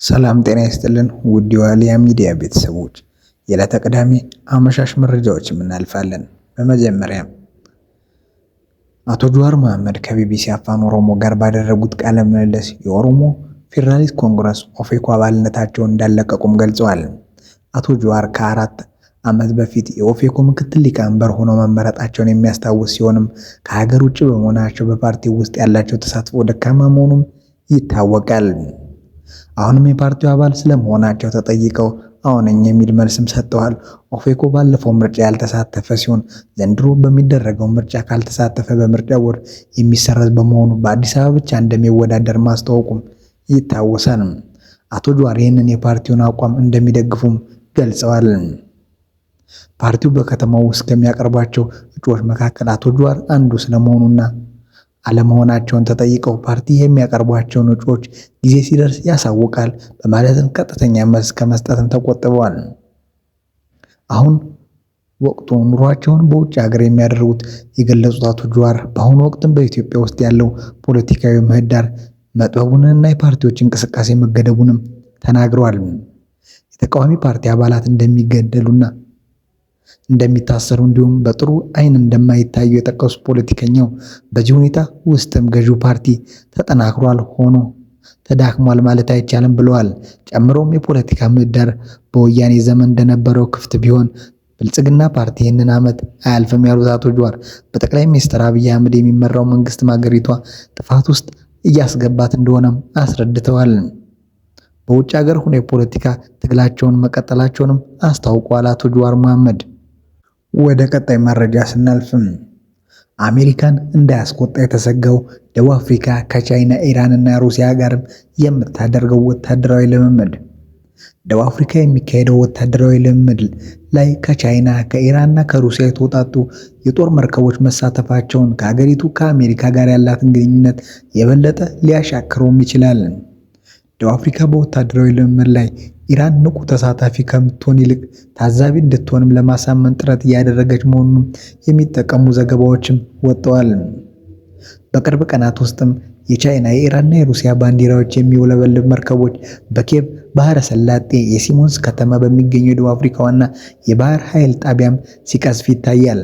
ሰላም ጤና ይስጥልን ውድ የዋልያ ሚዲያ ቤተሰቦች፣ የዕለተ ቅዳሜ አመሻሽ መረጃዎች እናልፋለን። በመጀመሪያም አቶ ጀዋር መሐመድ ከቢቢሲ አፋን ኦሮሞ ጋር ባደረጉት ቃለ ምልልስ የኦሮሞ ፌዴራሊስት ኮንግረስ ኦፌኮ አባልነታቸውን እንዳለቀቁም ገልጸዋል። አቶ ጀዋር ከ4 ዓመት በፊት የኦፌኮ ምክትል ሊቀመንበር ሆነው መመረጣቸውን የሚያስታውስ ሲሆንም ከሀገር ውጭ በመሆናቸው በፓርቲው ውስጥ ያላቸው ተሳትፎ ደካማ መሆኑም ይታወቃል። አሁንም የፓርቲው አባል ስለመሆናቸው ተጠይቀው አሁነኝ የሚል መልስም ሰጥተዋል። ኦፌኮ ባለፈው ምርጫ ያልተሳተፈ ሲሆን ዘንድሮ በሚደረገው ምርጫ ካልተሳተፈ በምርጫ ቦርድ የሚሰረዝ በመሆኑ በአዲስ አበባ ብቻ እንደሚወዳደር ማስታወቁም ይታወሳል። አቶ ጀዋር ይህንን የፓርቲውን አቋም እንደሚደግፉም ገልጸዋል። ፓርቲው በከተማው ውስጥ ከሚያቀርባቸው እጩዎች መካከል አቶ ጀዋር አንዱ ስለመሆኑና አለመሆናቸውን ተጠይቀው ፓርቲ የሚያቀርቧቸውን እጩዎች ጊዜ ሲደርስ ያሳውቃል በማለትም ቀጥተኛ መልስ ከመስጠትም ተቆጥበዋል። አሁን ወቅቱ ኑሯቸውን በውጭ ሀገር የሚያደርጉት የገለጹት አቶ ጀዋር በአሁኑ ወቅትም በኢትዮጵያ ውስጥ ያለው ፖለቲካዊ ምህዳር መጥበቡንና የፓርቲዎች እንቅስቃሴ መገደቡንም ተናግረዋል። የተቃዋሚ ፓርቲ አባላት እንደሚገደሉና እንደሚታሰሩ እንዲሁም በጥሩ አይን እንደማይታዩ የጠቀሱ ፖለቲከኛው በዚህ ሁኔታ ውስጥም ገዢው ፓርቲ ተጠናክሯል ሆኖ ተዳክሟል ማለት አይቻልም ብለዋል። ጨምሮም የፖለቲካ ምህዳር በወያኔ ዘመን እንደነበረው ክፍት ቢሆን ብልጽግና ፓርቲ ይህንን ዓመት አያልፍም ያሉት አቶ ጀዋር በጠቅላይ ሚኒስትር አብይ አህመድ የሚመራው መንግስት ሀገሪቷ ጥፋት ውስጥ እያስገባት እንደሆነም አስረድተዋል። በውጭ ሀገር ሆነው የፖለቲካ ትግላቸውን መቀጠላቸውንም አስታውቋል። አቶ ጀዋር መሐመድ ወደ ቀጣይ መረጃ ስናልፍም አሜሪካን እንዳያስቆጣ የተሰጋው ደቡብ አፍሪካ ከቻይና ኢራን እና ሩሲያ ጋርም የምታደርገው ወታደራዊ ልምምድ። ደቡብ አፍሪካ የሚካሄደው ወታደራዊ ልምምድ ላይ ከቻይና ከኢራንና ከሩሲያ የተውጣጡ የጦር መርከቦች መሳተፋቸውን ከሀገሪቱ ከአሜሪካ ጋር ያላትን ግንኙነት የበለጠ ሊያሻክረውም ይችላል። ደቡብ አፍሪካ በወታደራዊ ልምምድ ላይ ኢራን ንቁ ተሳታፊ ከምትሆን ይልቅ ታዛቢ እንድትሆንም ለማሳመን ጥረት እያደረገች መሆኑን የሚጠቀሙ ዘገባዎችም ወጥተዋል። በቅርብ ቀናት ውስጥም የቻይና የኢራንና የሩሲያ ባንዲራዎች የሚውለበልብ መርከቦች በኬብ ባህረ ሰላጤ የሲሞንስ ከተማ በሚገኘው የደቡብ አፍሪካ ዋና የባህር ኃይል ጣቢያም ሲቀዝፍ ይታያል።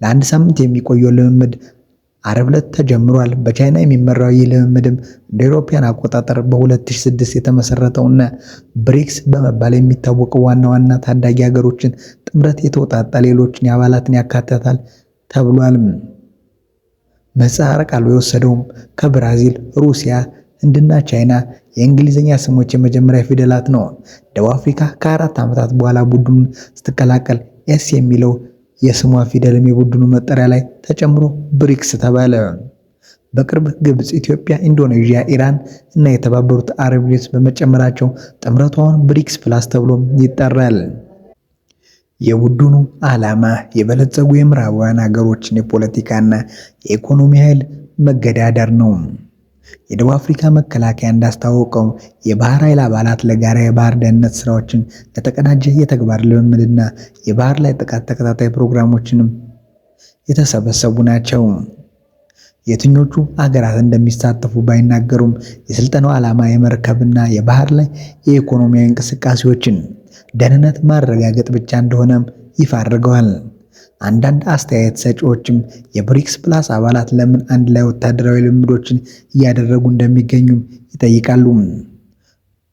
ለአንድ ሳምንት የሚቆየው ልምምድ ዓርብ ዕለት ተጀምሯል። በቻይና የሚመራው ይህ ልምምድም እንደ አውሮፓውያን አቆጣጠር በ2006 የተመሰረተውና ብሪክስ በመባል የሚታወቀው ዋና ዋና ታዳጊ ሀገሮችን ጥምረት የተውጣጣ ሌሎችን አባላትን ያካትታል ተብሏል። ምህጻረ ቃሉ የወሰደውም ከብራዚል፣ ሩሲያ፣ ህንድና ቻይና የእንግሊዝኛ ስሞች የመጀመሪያ ፊደላት ነው። ደቡብ አፍሪካ ከ4 ዓመታት በኋላ ቡድኑን ስትቀላቀል ኤስ የሚለው የስሟ ፊደልም የቡድኑ መጠሪያ ላይ ተጨምሮ ብሪክስ ተባለ። በቅርብ ግብፅ፣ ኢትዮጵያ፣ ኢንዶኔዥያ፣ ኢራን እና የተባበሩት አረብ ኤሚሬትስ በመጨመራቸው ጥምረቷን ብሪክስ ፕላስ ተብሎም ይጠራል። የቡድኑ ዓላማ የበለጸጉ የምዕራባውያን ሀገሮችን የፖለቲካና የኢኮኖሚ ኃይል መገዳደር ነው። የደቡብ አፍሪካ መከላከያ እንዳስታወቀው የባህር ኃይል አባላት ለጋራ የባህር ደህንነት ስራዎችን ለተቀናጀ የተግባር ልምምድና የባህር ላይ ጥቃት ተከታታይ ፕሮግራሞችንም የተሰበሰቡ ናቸው። የትኞቹ አገራት እንደሚሳተፉ ባይናገሩም የስልጠናው ዓላማ የመርከብና የባህር ላይ የኢኮኖሚያዊ እንቅስቃሴዎችን ደህንነት ማረጋገጥ ብቻ እንደሆነም ይፋ አድርገዋል። አንዳንድ አስተያየት ሰጪዎችም የብሪክስ ፕላስ አባላት ለምን አንድ ላይ ወታደራዊ ልምምዶችን እያደረጉ እንደሚገኙ ይጠይቃሉ።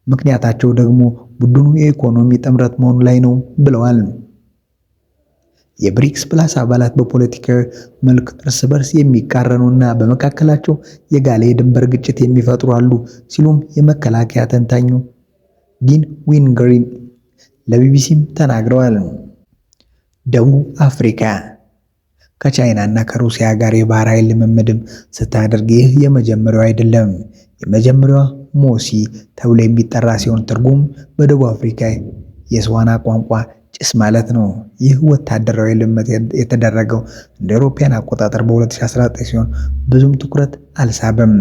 ምክንያታቸው ደግሞ ቡድኑ የኢኮኖሚ ጥምረት መሆኑ ላይ ነው ብለዋል። የብሪክስ ፕላስ አባላት በፖለቲካዊ መልክ እርስ በርስ የሚቃረኑና በመካከላቸው የጋለ የድንበር ግጭት የሚፈጥሩ አሉ ሲሉም የመከላከያ ተንታኙ ዲን ዊንግሪን ለቢቢሲም ተናግረዋል። ደቡብ አፍሪካ ከቻይና እና ከሩሲያ ጋር የባህር ኃይል ልምምድም ስታደርግ ይህ የመጀመሪያው አይደለም። የመጀመሪያዋ ሞሲ ተብሎ የሚጠራ ሲሆን ትርጉም በደቡብ አፍሪካ የስዋና ቋንቋ ጭስ ማለት ነው። ይህ ወታደራዊ ልምምድ የተደረገው እንደ አውሮፓውያን አቆጣጠር በ2019 ሲሆን ብዙም ትኩረት አልሳበም።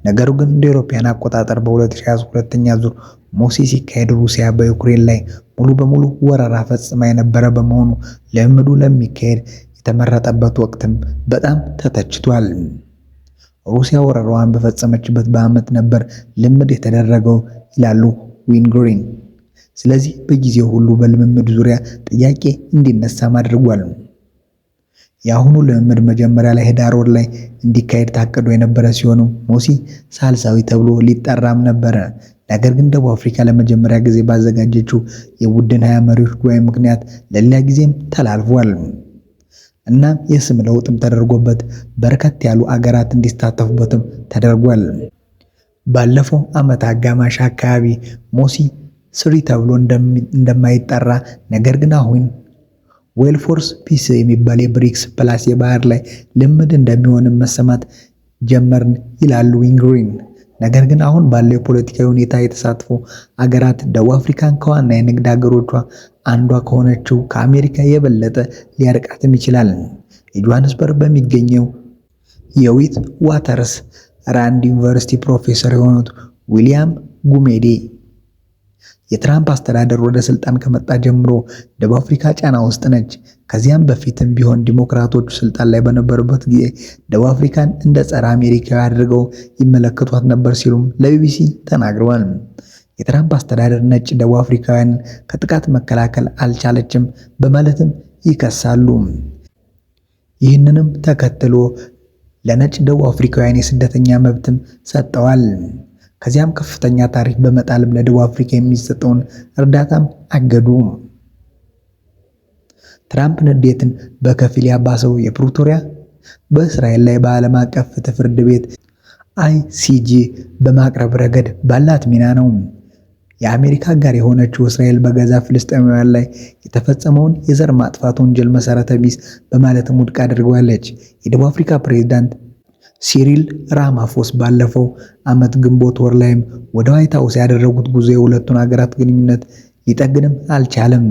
ነገሩ ግን እንደ አውሮፓውያን አቆጣጠር በ2022 ሁለተኛ ዙር ሞሲ ሲካሄድ ሩሲያ በዩክሬን ላይ ሙሉ በሙሉ ወረራ ፈጽማ የነበረ በመሆኑ ልምምዱ ለሚካሄድ የተመረጠበት ወቅትም በጣም ተተችቷል። ሩሲያ ወረራዋን በፈጸመችበት በዓመት ነበር ልምምድ የተደረገው። ይላሉ ዊንግሪን። ስለዚህ በጊዜው ሁሉ በልምምድ ዙሪያ ጥያቄ እንዲነሳም አድርጓል። የአሁኑ ልምምድ መጀመሪያ ላይ ህዳር ወር ላይ እንዲካሄድ ታቅዶ የነበረ ሲሆን ሞሲ ሳልሳዊ ተብሎ ሊጠራም ነበረ። ነገር ግን ደቡብ አፍሪካ ለመጀመሪያ ጊዜ ባዘጋጀችው የቡድን 20 መሪዎች ጉባኤ ምክንያት ለሌላ ጊዜም ተላልፏል። እናም የስም ለውጥም ተደርጎበት በርከት ያሉ አገራት እንዲሳተፉበትም ተደርጓል። ባለፈው ዓመት አጋማሽ አካባቢ ሞሲ ስሪ ተብሎ እንደማይጠራ ነገር ግን አሁን ዌልፎርስ ፒስ የሚባል የብሪክስ ፕላስ የባህር ላይ ልምድ እንደሚሆንም መሰማት ጀመርን ይላሉ ዊንግሪን። ነገር ግን አሁን ባለው የፖለቲካዊ ሁኔታ የተሳትፎ አገራት ደቡብ አፍሪካን ከዋና የንግድ ሀገሮቿ አንዷ ከሆነችው ከአሜሪካ የበለጠ ሊያርቃትም ይችላል። የጆሃንስበርግ በሚገኘው የዊት ዋተርስ ራንድ ዩኒቨርሲቲ ፕሮፌሰር የሆኑት ዊሊያም ጉሜዴ የትራምፕ አስተዳደር ወደ ስልጣን ከመጣ ጀምሮ ደቡብ አፍሪካ ጫና ውስጥ ነች። ከዚያም በፊትም ቢሆን ዲሞክራቶቹ ስልጣን ላይ በነበሩበት ጊዜ ደቡብ አፍሪካን እንደ ጸረ አሜሪካዊ አድርገው ይመለከቷት ነበር ሲሉም ለቢቢሲ ተናግረዋል። የትራምፕ አስተዳደር ነጭ ደቡብ አፍሪካውያንን ከጥቃት መከላከል አልቻለችም በማለትም ይከሳሉ። ይህንንም ተከትሎ ለነጭ ደቡብ አፍሪካውያን የስደተኛ መብትም ሰጠዋል። ከዚያም ከፍተኛ ታሪፍ በመጣልም ለደቡብ አፍሪካ የሚሰጠውን እርዳታም አገዱ። ትራምፕ ንዴትን በከፊል ያባሰው የፕሪቶሪያ በእስራኤል ላይ በዓለም አቀፍ ፍትህ ፍርድ ቤት ICJ በማቅረብ ረገድ ባላት ሚና ነው። የአሜሪካ አጋር የሆነችው እስራኤል በጋዛ ፍልስጤማውያን ላይ የተፈጸመውን የዘር ማጥፋት ወንጀል መሰረተ ቢስ በማለትም ውድቅ አድርገዋለች። የደቡብ አፍሪካ ፕሬዝዳንት ሲሪል ራማፎስ ባለፈው ዓመት ግንቦት ወር ላይም ወደ ዋይት ሃውስ ያደረጉት ጉዞ የሁለቱን ሀገራት ግንኙነት ሊጠግንም አልቻለም።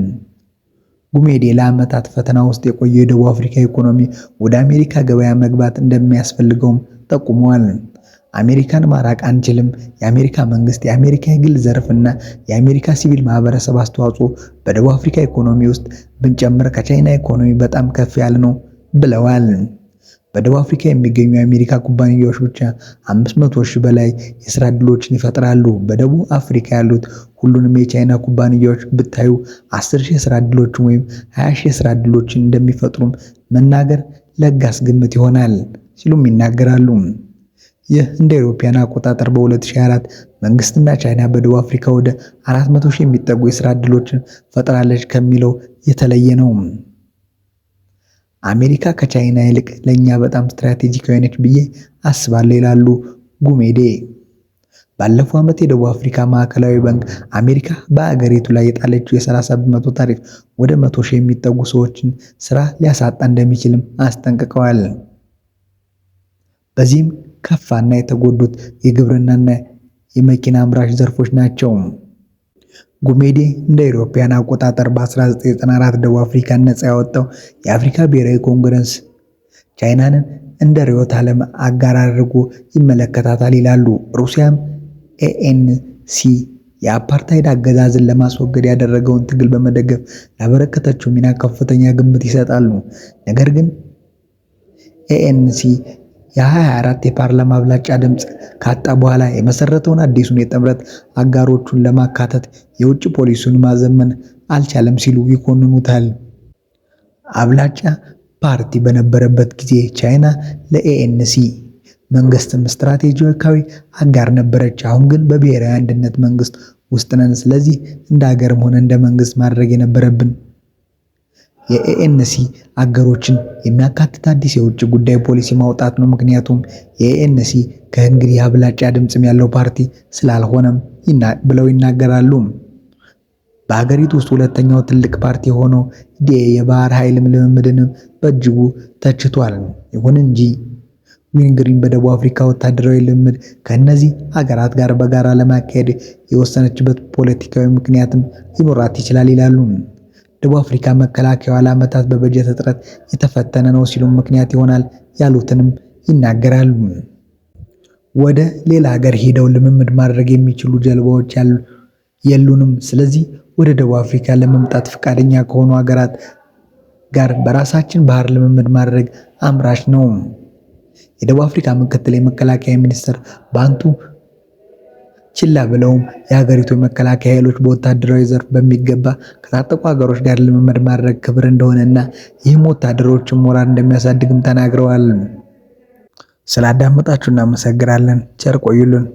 ጉሜዴ ለዓመታት ፈተና ውስጥ የቆየው የደቡብ አፍሪካ ኢኮኖሚ ወደ አሜሪካ ገበያ መግባት እንደሚያስፈልገውም ጠቁመዋል። አሜሪካን ማራቅ አንችልም። የአሜሪካ መንግስት፣ የአሜሪካ የግል ዘርፍና የአሜሪካ ሲቪል ማህበረሰብ አስተዋጽኦ በደቡብ አፍሪካ ኢኮኖሚ ውስጥ ብንጨምር ከቻይና ኢኮኖሚ በጣም ከፍ ያለ ነው ብለዋል። በደቡብ አፍሪካ የሚገኙ የአሜሪካ ኩባንያዎች ብቻ 500,000 በላይ የስራ ዕድሎችን ይፈጥራሉ። በደቡብ አፍሪካ ያሉት ሁሉንም የቻይና ኩባንያዎች ብታዩ 10,000 የስራ ዕድሎችን ወይም 20,000 የስራ ዕድሎችን እንደሚፈጥሩም መናገር ለጋስ ግምት ይሆናል ሲሉም ይናገራሉ። ይህ እንደ አውሮፓውያን አቆጣጠር በ2024 መንግስትና ቻይና በደቡብ አፍሪካ ወደ 400,000 የሚጠጉ የስራ ዕድሎችን ፈጥራለች ከሚለው የተለየ ነው። አሜሪካ ከቻይና ይልቅ ለኛ በጣም ስትራቴጂካዊ ነች ብዬ አስባለሁ ይላሉ ጉሜዴ። ባለፈው ዓመት የደቡብ አፍሪካ ማዕከላዊ ባንክ አሜሪካ በአገሪቱ ላይ የጣለችው የ30 በመቶ ታሪፍ ወደ 100,000 የሚጠጉ ሰዎችን ስራ ሊያሳጣ እንደሚችልም አስጠንቅቀዋል። በዚህም ከፋና የተጎዱት የግብርናና የመኪና አምራች ዘርፎች ናቸው። ጉሜዴ እንደ አውሮፓውያን አቆጣጠር በ1994 ደቡብ አፍሪካን ነፃ ያወጣው የአፍሪካ ብሔራዊ ኮንግረስ ቻይናን እንደ ርዕዮተ ዓለም አጋር አድርጎ ይመለከታታል ይላሉ። ሩሲያም ANC የአፓርታይድ አገዛዝን ለማስወገድ ያደረገውን ትግል በመደገፍ ላበረከተችው ሚና ከፍተኛ ግምት ይሰጣሉ። ነገር ግን ANC የ24 የፓርላማ አብላጫ ድምፅ ካጣ በኋላ የመሰረተውን አዲሱን የጥምረት አጋሮቹን ለማካተት የውጭ ፖሊሲውን ማዘመን አልቻለም ሲሉ ይኮንኑታል። አብላጫ ፓርቲ በነበረበት ጊዜ ቻይና ለANC መንግስትም ስትራቴጂካዊ አጋር ነበረች። አሁን ግን በብሔራዊ አንድነት መንግስት ውስጥ ነን። ስለዚህ እንደ ሀገርም ሆነ እንደ መንግስት ማድረግ የነበረብን የANC አገሮችን የሚያካትት አዲስ የውጭ ጉዳይ ፖሊሲ ማውጣት ነው። ምክንያቱም የANC ከእንግዲህ አብላጫ ድምጽም ያለው ፓርቲ ስላልሆነም ብለው ይናገራሉ። በሀገሪቱ ውስጥ ሁለተኛው ትልቅ ፓርቲ የሆነው DA የባህር ኃይልም ልምምድንም በእጅጉ ተችቷል። ይሁን እንጂ ዊንግሪን በደቡብ አፍሪካ ወታደራዊ ልምምድ ከእነዚህ ሀገራት ጋር በጋራ ለማካሄድ የወሰነችበት ፖለቲካዊ ምክንያትም ሊኖራት ይችላል ይላሉ። ደቡብ አፍሪካ መከላከያዋ ለዓመታት በበጀት እጥረት የተፈተነ ነው ሲሉ ምክንያት ይሆናል ያሉትንም ይናገራሉ። ወደ ሌላ ሀገር ሄደው ልምምድ ማድረግ የሚችሉ ጀልባዎች የሉንም። ስለዚህ ወደ ደቡብ አፍሪካ ለመምጣት ፈቃደኛ ከሆኑ ሀገራት ጋር በራሳችን ባህር ልምምድ ማድረግ አምራች ነው። የደቡብ አፍሪካ ምክትል የመከላከያ ሚኒስትር ባንቱ ችላ ብለውም የሀገሪቱ የመከላከያ ኃይሎች በወታደራዊ ዘርፍ በሚገባ ከታጠቁ ሀገሮች ጋር ልምምድ ማድረግ ክብር እንደሆነና ይህም ወታደሮችን ሞራል እንደሚያሳድግም ተናግረዋል። ስላዳመጣችሁ እናመሰግናለን። ቸር ቆዩልን።